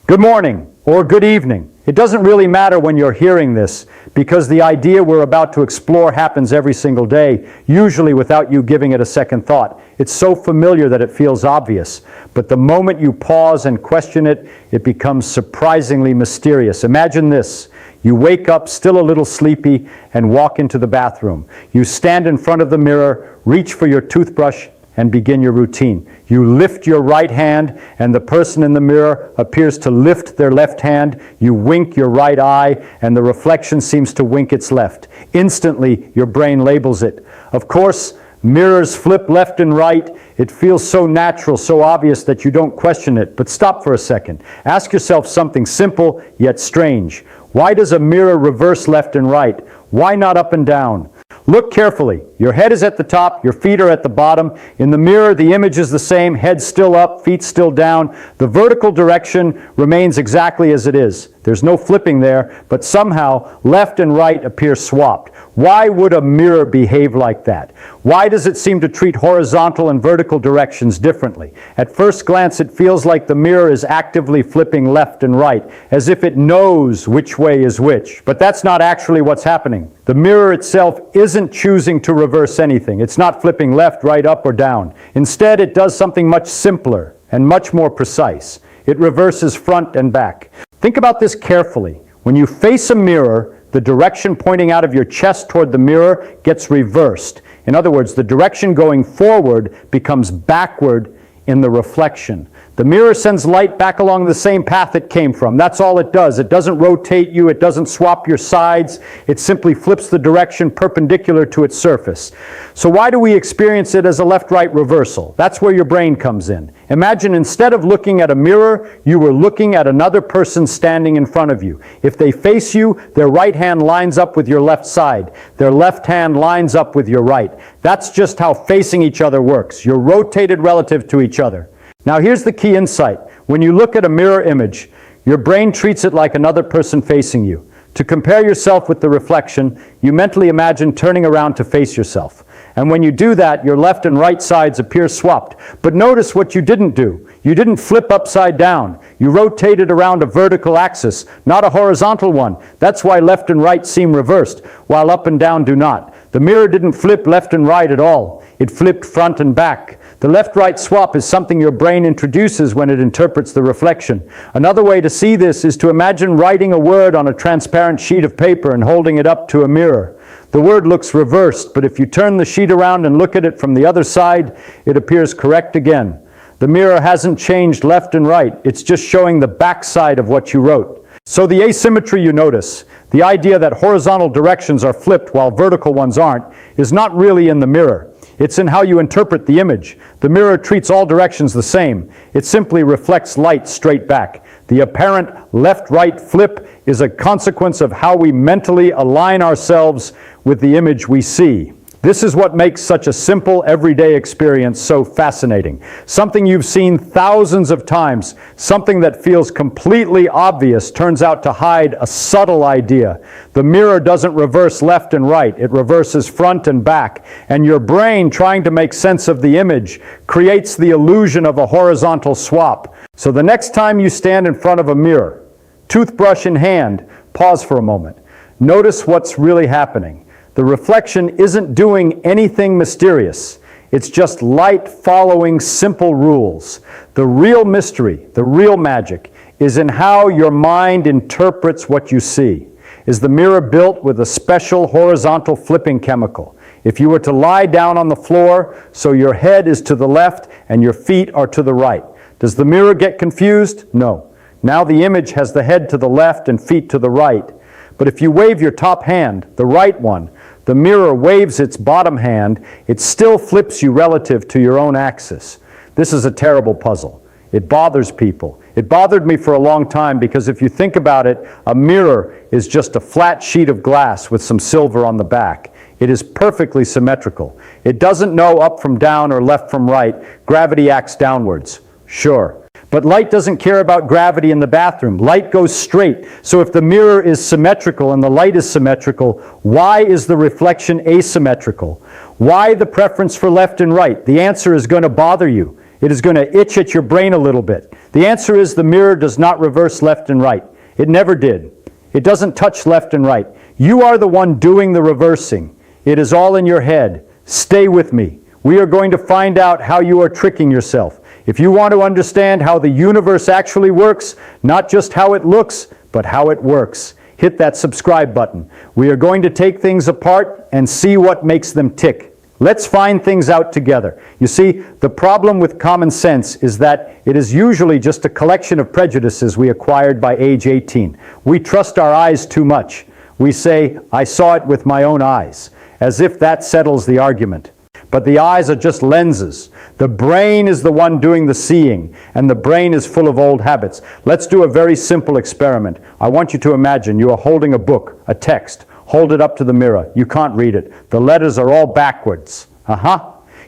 Good morning or good evening. It doesn't really matter when you're hearing this, because the idea we're about to explore happens every single day, usually without you giving it a second thought. It's so familiar that it feels obvious. But the moment you pause and question it, it becomes surprisingly mysterious. Imagine this. You wake up still a little sleepy and walk into the bathroom. You stand in front of the mirror, reach for your toothbrush, and begin your routine. You lift your right hand, and the person in the mirror appears to lift their left hand. You wink your right eye, and the reflection seems to wink its left. Instantly, your brain labels it. Of course, mirrors flip left and right. It feels so natural, so obvious that you don't question it. But stop for a second. Ask yourself something simple yet strange. Why does a mirror reverse left and right? Why not up and down? Look carefully. Your head is at the top, your feet are at the bottom. In the mirror, the image is the same, head still up, feet still down. The vertical direction remains exactly as it is. There's no flipping there, but somehow left and right appear swapped. Why would a mirror behave like that? Why does it seem to treat horizontal and vertical directions differently? At first glance, it feels like the mirror is actively flipping left and right, as if it knows which way is which. But that's not actually what's happening. The mirror itself isn't choosing to reverse anything. It's not flipping left, right, up, or down. Instead, it does something much simpler and much more precise. It reverses front and back. Think about this carefully. When you face a mirror, the direction pointing out of your chest toward the mirror gets reversed. In other words, the direction going forward becomes backward in the reflection. The mirror sends light back along the same path it came from. That's all it does. It doesn't rotate you. It doesn't swap your sides. It simply flips the direction perpendicular to its surface. So why do we experience it as a left-right reversal? That's where your brain comes in. Imagine instead of looking at a mirror, you were looking at another person standing in front of you. If they face you, their right hand lines up with your left side. Their left hand lines up with your right. That's just how facing each other works. You're rotated relative to each other. Now here's the key insight. When you look at a mirror image, your brain treats it like another person facing you. To compare yourself with the reflection, you mentally imagine turning around to face yourself. And when you do that, your left and right sides appear swapped. But notice what you didn't do. You didn't flip upside down. You rotated around a vertical axis, not a horizontal one. That's why left and right seem reversed, while up and down do not. The mirror didn't flip left and right at all. It flipped front and back. The left-right swap is something your brain introduces when it interprets the reflection. Another way to see this is to imagine writing a word on a transparent sheet of paper and holding it up to a mirror. The word looks reversed, but if you turn the sheet around and look at it from the other side, it appears correct again. The mirror hasn't changed left and right. It's just showing the back side of what you wrote. So the asymmetry you notice, the idea that horizontal directions are flipped while vertical ones aren't, is not really in the mirror. It's in how you interpret the image. The mirror treats all directions the same. It simply reflects light straight back. The apparent left-right flip is a consequence of how we mentally align ourselves with the image we see. This is what makes such a simple, everyday experience so fascinating. Something you've seen thousands of times, something that feels completely obvious, turns out to hide a subtle idea. The mirror doesn't reverse left and right, it reverses front and back. And your brain, trying to make sense of the image, creates the illusion of a horizontal swap. So the next time you stand in front of a mirror, toothbrush in hand, pause for a moment. Notice what's really happening. The reflection isn't doing anything mysterious. It's just light following simple rules. The real mystery, the real magic, is in how your mind interprets what you see. Is the mirror built with a special horizontal flipping chemical? If you were to lie down on the floor, so your head is to the left and your feet are to the right, does the mirror get confused? No. Now the image has the head to the left and feet to the right. But if you wave your top hand, the right one, the mirror waves its bottom hand, it still flips you relative to your own axis. This is a terrible puzzle. It bothers people. It bothered me for a long time because if you think about it, a mirror is just a flat sheet of glass with some silver on the back. It is perfectly symmetrical. It doesn't know up from down or left from right. Gravity acts downwards. Sure. But light doesn't care about gravity in the bathroom. Light goes straight. So if the mirror is symmetrical and the light is symmetrical, why is the reflection asymmetrical? Why the preference for left and right? The answer is going to bother you. It is going to itch at your brain a little bit. The answer is the mirror does not reverse left and right. It never did. It doesn't touch left and right. You are the one doing the reversing. It is all in your head. Stay with me. We are going to find out how you are tricking yourself. If you want to understand how the universe actually works, not just how it looks, but how it works, hit that subscribe button. We are going to take things apart and see what makes them tick. Let's find things out together. You see, the problem with common sense is that it is usually just a collection of prejudices we acquired by age 18. We trust our eyes too much. We say, I saw it with my own eyes, as if that settles the argument. But the eyes are just lenses. The brain is the one doing the seeing, and the brain is full of old habits. Let's do a very simple experiment. I want you to imagine you are holding a book, a text. Hold it up to the mirror. You can't read it. The letters are all backwards.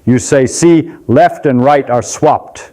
You say, see, left and right are swapped.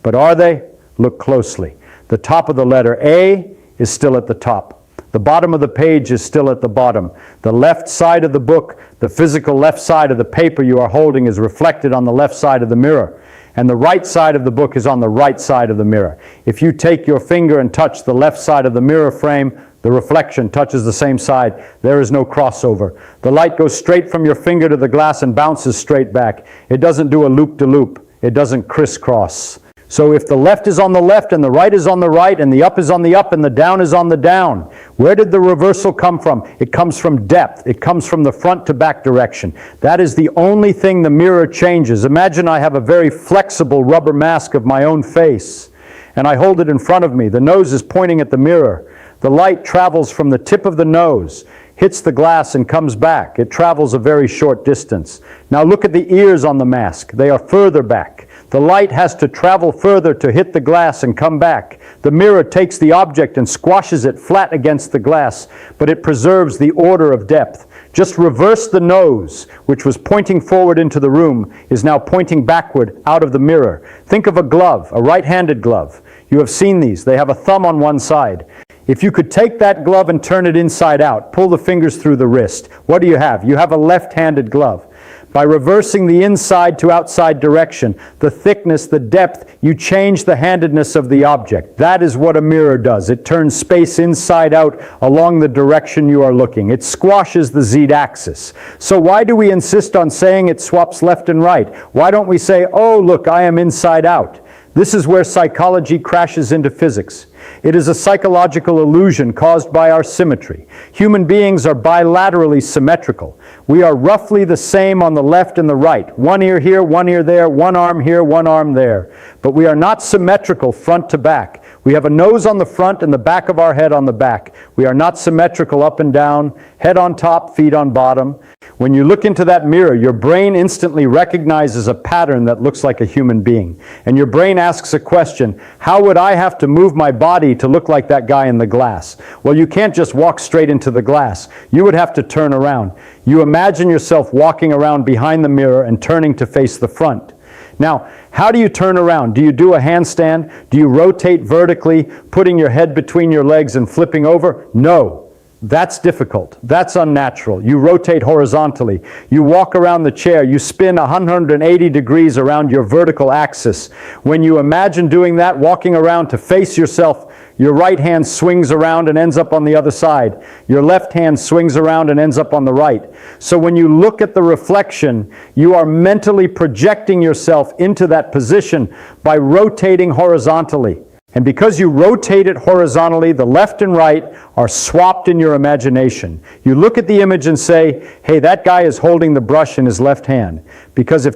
But are they? Look closely. The top of the letter A is still at the top. The bottom of the page is still at the bottom. The left side of the book, the physical left side of the paper you are holding, is reflected on the left side of the mirror. And the right side of the book is on the right side of the mirror. If you take your finger and touch the left side of the mirror frame, the reflection touches the same side. There is no crossover. The light goes straight from your finger to the glass and bounces straight back. It doesn't do a loop-de-loop. It doesn't crisscross. So if the left is on the left and the right is on the right and the up is on the up and the down is on the down, where did the reversal come from? It comes from depth. It comes from the front to back direction. That is the only thing the mirror changes. Imagine I have a very flexible rubber mask of my own face, and I hold it in front of me. The nose is pointing at the mirror. The light travels from the tip of the nose, hits the glass and comes back. It travels a very short distance. Now look at the ears on the mask. They are further back. The light has to travel further to hit the glass and come back. The mirror takes the object and squashes it flat against the glass, but it preserves the order of depth. Just reverse the nose, which was pointing forward into the room, is now pointing backward out of the mirror. Think of a glove, a right-handed glove. You have seen these. They have a thumb on one side. If you could take that glove and turn it inside out, pull the fingers through the wrist, what do you have? You have a left-handed glove. By reversing the inside to outside direction, the thickness, the depth, you change the handedness of the object. That is what a mirror does. It turns space inside out along the direction you are looking. It squashes the z-axis. So why do we insist on saying it swaps left and right? Why don't we say, oh, look, I am inside out? This is where psychology crashes into physics. It is a psychological illusion caused by our symmetry. Human beings are bilaterally symmetrical. We are roughly the same on the left and the right. One ear here, one ear there, one arm here, one arm there. But we are not symmetrical front to back. We have a nose on the front and the back of our head on the back. We are not symmetrical up and down, head on top, feet on bottom. When you look into that mirror, your brain instantly recognizes a pattern that looks like a human being. And your brain asks a question, how would I have to move my body to look like that guy in the glass? Well, you can't just walk straight into the glass. You would have to turn around. You imagine yourself walking around behind the mirror and turning to face the front. Now, how do you turn around? Do you do a handstand? Do you rotate vertically, putting your head between your legs and flipping over? No. That's difficult. That's unnatural. You rotate horizontally. You walk around the chair. You spin 180 degrees around your vertical axis. When you imagine doing that, walking around to face yourself, your right hand swings around and ends up on the other side. Your left hand swings around and ends up on the right. So when you look at the reflection, you are mentally projecting yourself into that position by rotating horizontally. And because you rotate it horizontally, the left and right are swapped in your imagination. You look at the image and say, hey, that guy is holding the brush in his left hand. Because if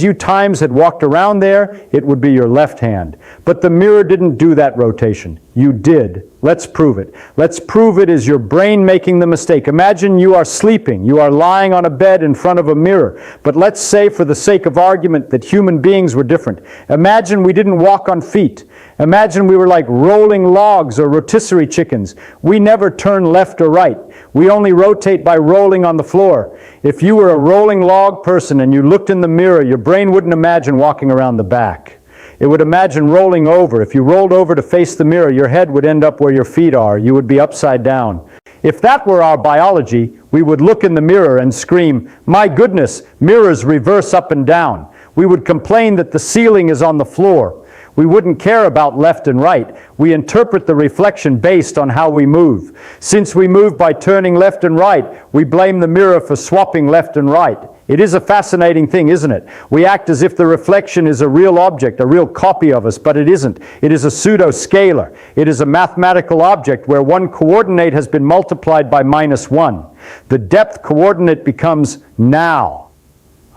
you times had walked around there, it would be your left hand. But the mirror didn't do that rotation. You did. Let's prove it. Let's prove it is your brain making the mistake. Imagine you are sleeping. You are lying on a bed in front of a mirror. But let's say, for the sake of argument, that human beings were different. Imagine we didn't walk on feet. Imagine we were like rolling logs or rotisserie chickens. We never turn left or right. We only rotate by rolling on the floor. If you were a rolling log person and you looked in the mirror, your brain wouldn't imagine walking around the back. It would imagine rolling over. If you rolled over to face the mirror, your head would end up where your feet are. You would be upside down. If that were our biology, we would look in the mirror and scream, my goodness, mirrors reverse up and down. We would complain that the ceiling is on the floor. We wouldn't care about left and right. We interpret the reflection based on how we move. Since we move by turning left and right, we blame the mirror for swapping left and right. It is a fascinating thing, isn't it? We act as if the reflection is a real object, a real copy of us, but it isn't. It is a pseudo-scalar. It is a mathematical object where one coordinate has been multiplied by -1. The depth coordinate becomes now.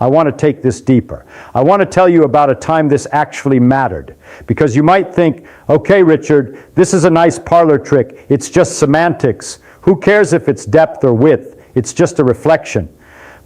I want to take this deeper. I want to tell you about a time this actually mattered. Because you might think, okay, Richard, this is a nice parlor trick. It's just semantics. Who cares if it's depth or width? It's just a reflection.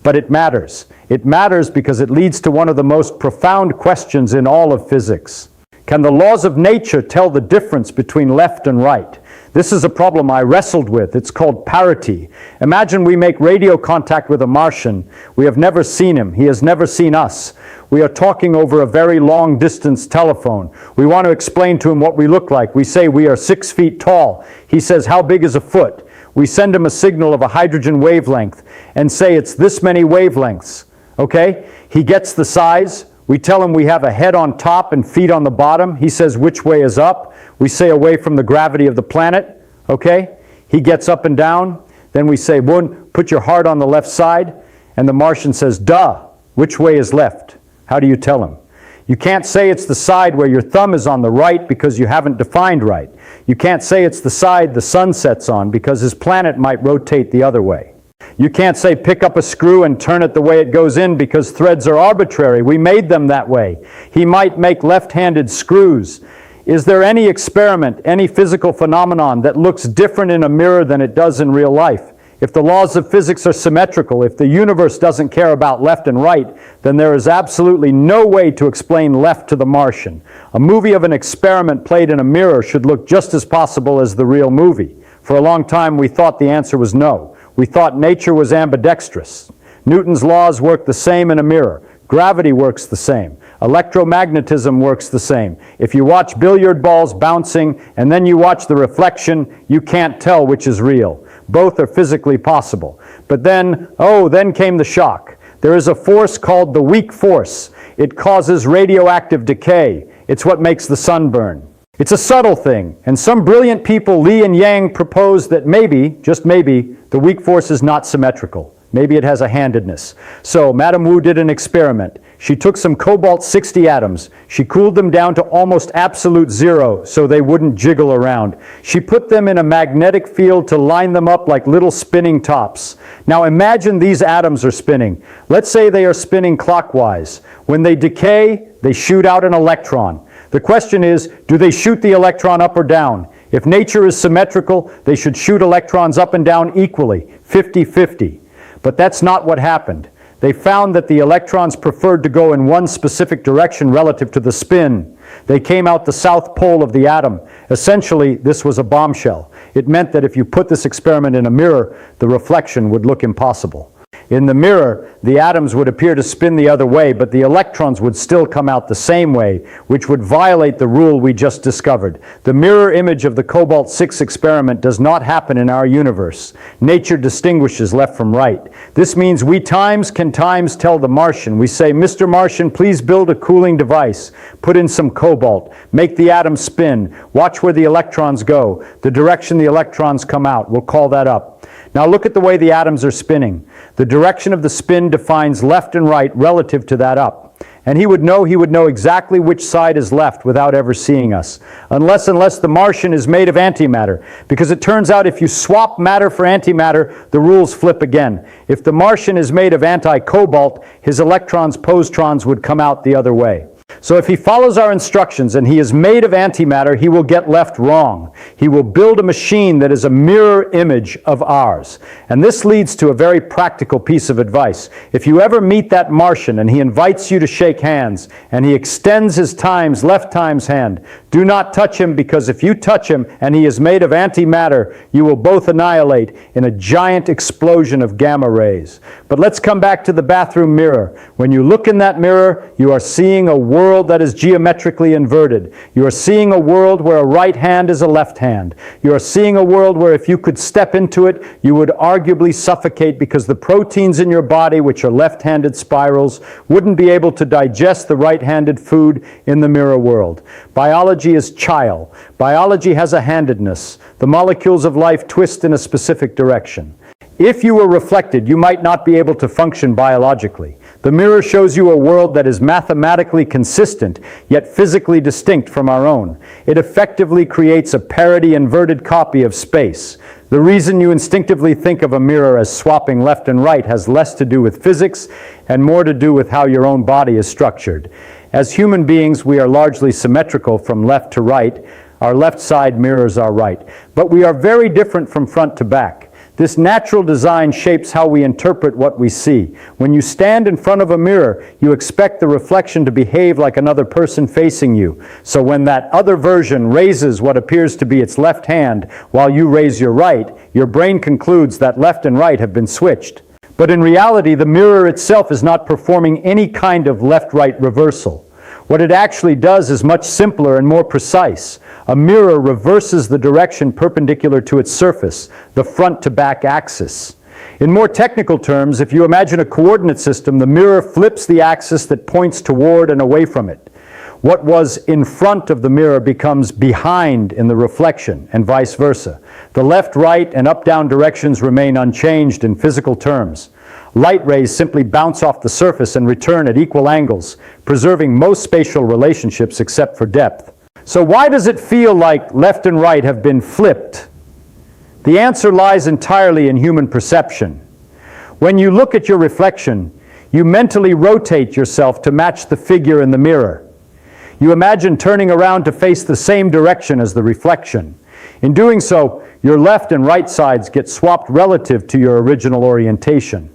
But it matters. It matters because it leads to one of the most profound questions in all of physics. Can the laws of nature tell the difference between left and right? This is a problem I wrestled with. It's called parity. Imagine we make radio contact with a Martian. We have never seen him. He has never seen us. We are talking over a very long distance telephone. We want to explain to him what we look like. We say we are 6 feet tall. He says, how big is a foot? We send him a signal of a hydrogen wavelength and say it's this many wavelengths. Okay? He gets the size. We tell him we have a head on top and feet on the bottom. He says which way is up. We say away from the gravity of the planet. Okay? He gets up and down. Then we say, put your heart on the left side. And the Martian says, duh, which way is left? How do you tell him? You can't say it's the side where your thumb is on the right because you haven't defined right. You can't say it's the side the sun sets on because his planet might rotate the other way. You can't say pick up a screw and turn it the way it goes in because threads are arbitrary. We made them that way. He might make left-handed screws. Is there any experiment, any physical phenomenon that looks different in a mirror than it does in real life? If the laws of physics are symmetrical, if the universe doesn't care about left and right, then there is absolutely no way to explain left to the Martian. A movie of an experiment played in a mirror should look just as possible as the real movie. For a long time we thought the answer was no. We thought nature was ambidextrous. Newton's laws work the same in a mirror. Gravity works the same. Electromagnetism works the same. If you watch billiard balls bouncing and then you watch the reflection, you can't tell which is real. Both are physically possible. But then came the shock. There is a force called the weak force. It causes radioactive decay. It's what makes the sun burn. It's a subtle thing, and some brilliant people, Li and Yang, proposed that maybe, just maybe, the weak force is not symmetrical. Maybe it has a handedness. So Madame Wu did an experiment. She took some cobalt-60 atoms. She cooled them down to almost absolute zero so they wouldn't jiggle around. She put them in a magnetic field to line them up like little spinning tops. Now imagine these atoms are spinning. Let's say they are spinning clockwise. When they decay, they shoot out an electron. The question is, do they shoot the electron up or down? If nature is symmetrical, they should shoot electrons up and down equally, 50-50. But that's not what happened. They found that the electrons preferred to go in one specific direction relative to the spin. They came out the south pole of the atom. Essentially, this was a bombshell. It meant that if you put this experiment in a mirror, the reflection would look impossible. In the mirror, the atoms would appear to spin the other way, but the electrons would still come out the same way, which would violate the rule we just discovered. The mirror image of the cobalt-6 experiment does not happen in our universe. Nature distinguishes left from right. This means we can tell the Martian. We say, Mr. Martian, please build a cooling device. Put in some cobalt. Make the atom spin. Watch where the electrons go. The direction the electrons come out. We'll call that up. Now look at the way the atoms are spinning. The direction of the spin defines left and right relative to that up. And he would know exactly which side is left without ever seeing us. Unless the Martian is made of antimatter. Because it turns out if you swap matter for antimatter, the rules flip again. If the Martian is made of anti-cobalt, his electrons, positrons would come out the other way. So if he follows our instructions and he is made of antimatter, he will get left wrong. He will build a machine that is a mirror image of ours. And this leads to a very practical piece of advice. If you ever meet that Martian and he invites you to shake hands and he extends his left time's hand, Do not touch him, because if you touch him and he is made of antimatter, you will both annihilate in a giant explosion of gamma rays. But let's come back to the bathroom mirror. When you look in that mirror, you are seeing a world that is geometrically inverted. You are seeing a world where a right hand is a left hand. You are seeing a world where if you could step into it, you would arguably suffocate, because the proteins in your body, which are left-handed spirals, wouldn't be able to digest the right-handed food in the mirror world. Biology is chyle. Biology has a handedness. The molecules of life twist in a specific direction. If you were reflected, you might not be able to function biologically. The mirror shows you a world that is mathematically consistent, yet physically distinct from our own. It effectively creates a parity inverted copy of space. The reason you instinctively think of a mirror as swapping left and right has less to do with physics and more to do with how your own body is structured. As human beings, we are largely symmetrical from left to right. Our left side mirrors our right. But we are very different from front to back. This natural design shapes how we interpret what we see. When you stand in front of a mirror, you expect the reflection to behave like another person facing you. So when that other version raises what appears to be its left hand while you raise your right, your brain concludes that left and right have been switched. But in reality, the mirror itself is not performing any kind of left-right reversal. What it actually does is much simpler and more precise. A mirror reverses the direction perpendicular to its surface, the front-to-back axis. In more technical terms, if you imagine a coordinate system, the mirror flips the axis that points toward and away from it. What was in front of the mirror becomes behind in the reflection, and vice versa. The left, right, and up-down directions remain unchanged in physical terms. Light rays simply bounce off the surface and return at equal angles, preserving most spatial relationships except for depth. So why does it feel like left and right have been flipped? The answer lies entirely in human perception. When you look at your reflection, you mentally rotate yourself to match the figure in the mirror. You imagine turning around to face the same direction as the reflection. In doing so, your left and right sides get swapped relative to your original orientation.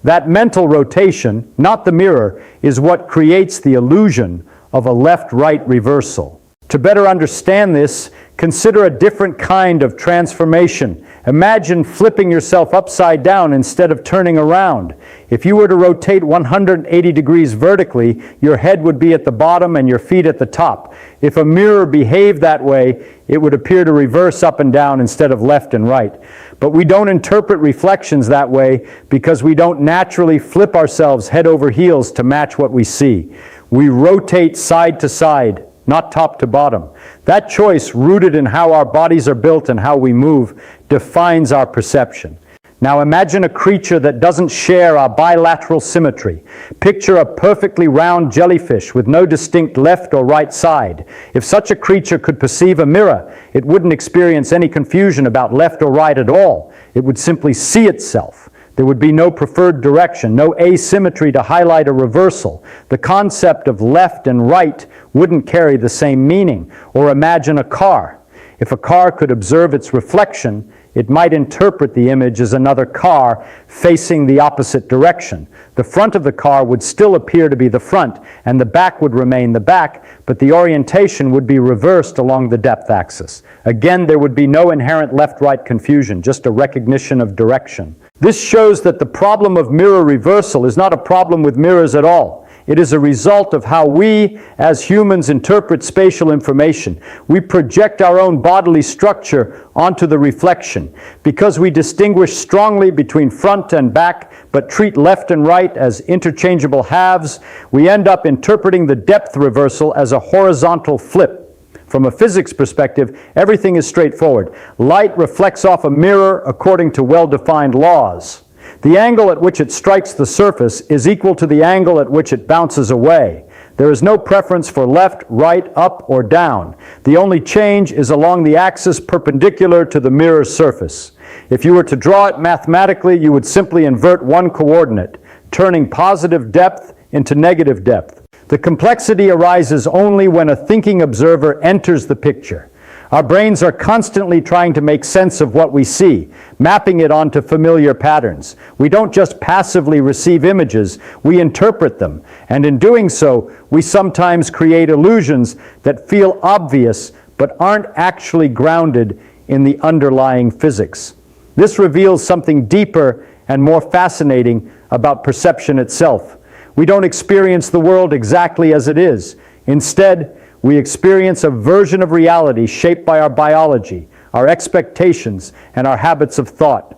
That mental rotation, not the mirror, is what creates the illusion of a left-right reversal. To better understand this, consider a different kind of transformation. Imagine flipping yourself upside down instead of turning around. If you were to rotate 180 degrees vertically, your head would be at the bottom and your feet at the top. If a mirror behaved that way, it would appear to reverse up and down instead of left and right. But we don't interpret reflections that way because we don't naturally flip ourselves head over heels to match what we see. We rotate side to side, not top to bottom. That choice, rooted in how our bodies are built and how we move, defines our perception. Now imagine a creature that doesn't share our bilateral symmetry. Picture a perfectly round jellyfish with no distinct left or right side. If such a creature could perceive a mirror, it wouldn't experience any confusion about left or right at all. It would simply see itself. There would be no preferred direction, no asymmetry to highlight a reversal. The concept of left and right wouldn't carry the same meaning. Or imagine a car. If a car could observe its reflection, it might interpret the image as another car facing the opposite direction. The front of the car would still appear to be the front, and the back would remain the back, but the orientation would be reversed along the depth axis. Again, there would be no inherent left-right confusion, just a recognition of direction. This shows that the problem of mirror reversal is not a problem with mirrors at all. It is a result of how we, as humans, interpret spatial information. We project our own bodily structure onto the reflection. Because we distinguish strongly between front and back, but treat left and right as interchangeable halves, we end up interpreting the depth reversal as a horizontal flip. From a physics perspective, everything is straightforward. Light reflects off a mirror according to well-defined laws. The angle at which it strikes the surface is equal to the angle at which it bounces away. There is no preference for left, right, up, or down. The only change is along the axis perpendicular to the mirror's surface. If you were to draw it mathematically, you would simply invert one coordinate, turning positive depth into negative depth. The complexity arises only when a thinking observer enters the picture. Our brains are constantly trying to make sense of what we see, mapping it onto familiar patterns. We don't just passively receive images, we interpret them, and in doing so, we sometimes create illusions that feel obvious but aren't actually grounded in the underlying physics. This reveals something deeper and more fascinating about perception itself. We don't experience the world exactly as it is. Instead, we experience a version of reality shaped by our biology, our expectations, and our habits of thought.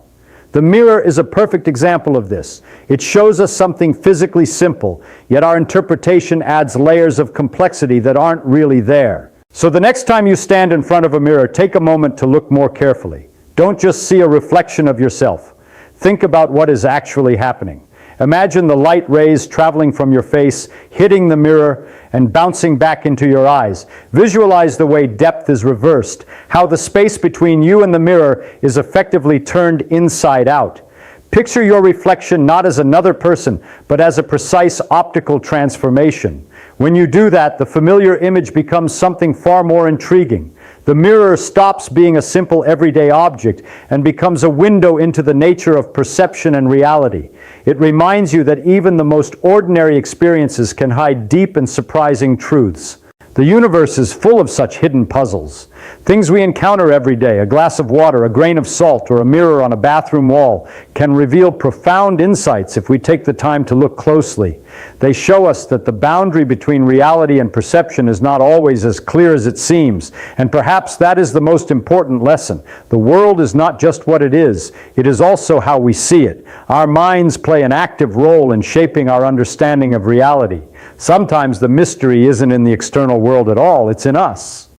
The mirror is a perfect example of this. It shows us something physically simple, yet our interpretation adds layers of complexity that aren't really there. So the next time you stand in front of a mirror, take a moment to look more carefully. Don't just see a reflection of yourself. Think about what is actually happening. Imagine the light rays traveling from your face, hitting the mirror, and bouncing back into your eyes. Visualize the way depth is reversed, how the space between you and the mirror is effectively turned inside out. Picture your reflection not as another person, but as a precise optical transformation. When you do that, the familiar image becomes something far more intriguing. The mirror stops being a simple everyday object and becomes a window into the nature of perception and reality. It reminds you that even the most ordinary experiences can hide deep and surprising truths. The universe is full of such hidden puzzles. Things we encounter every day, a glass of water, a grain of salt, or a mirror on a bathroom wall, can reveal profound insights if we take the time to look closely. They show us that the boundary between reality and perception is not always as clear as it seems, and perhaps that is the most important lesson. The world is not just what it is also how we see it. Our minds play an active role in shaping our understanding of reality. Sometimes the mystery isn't in the external world at all, it's in us.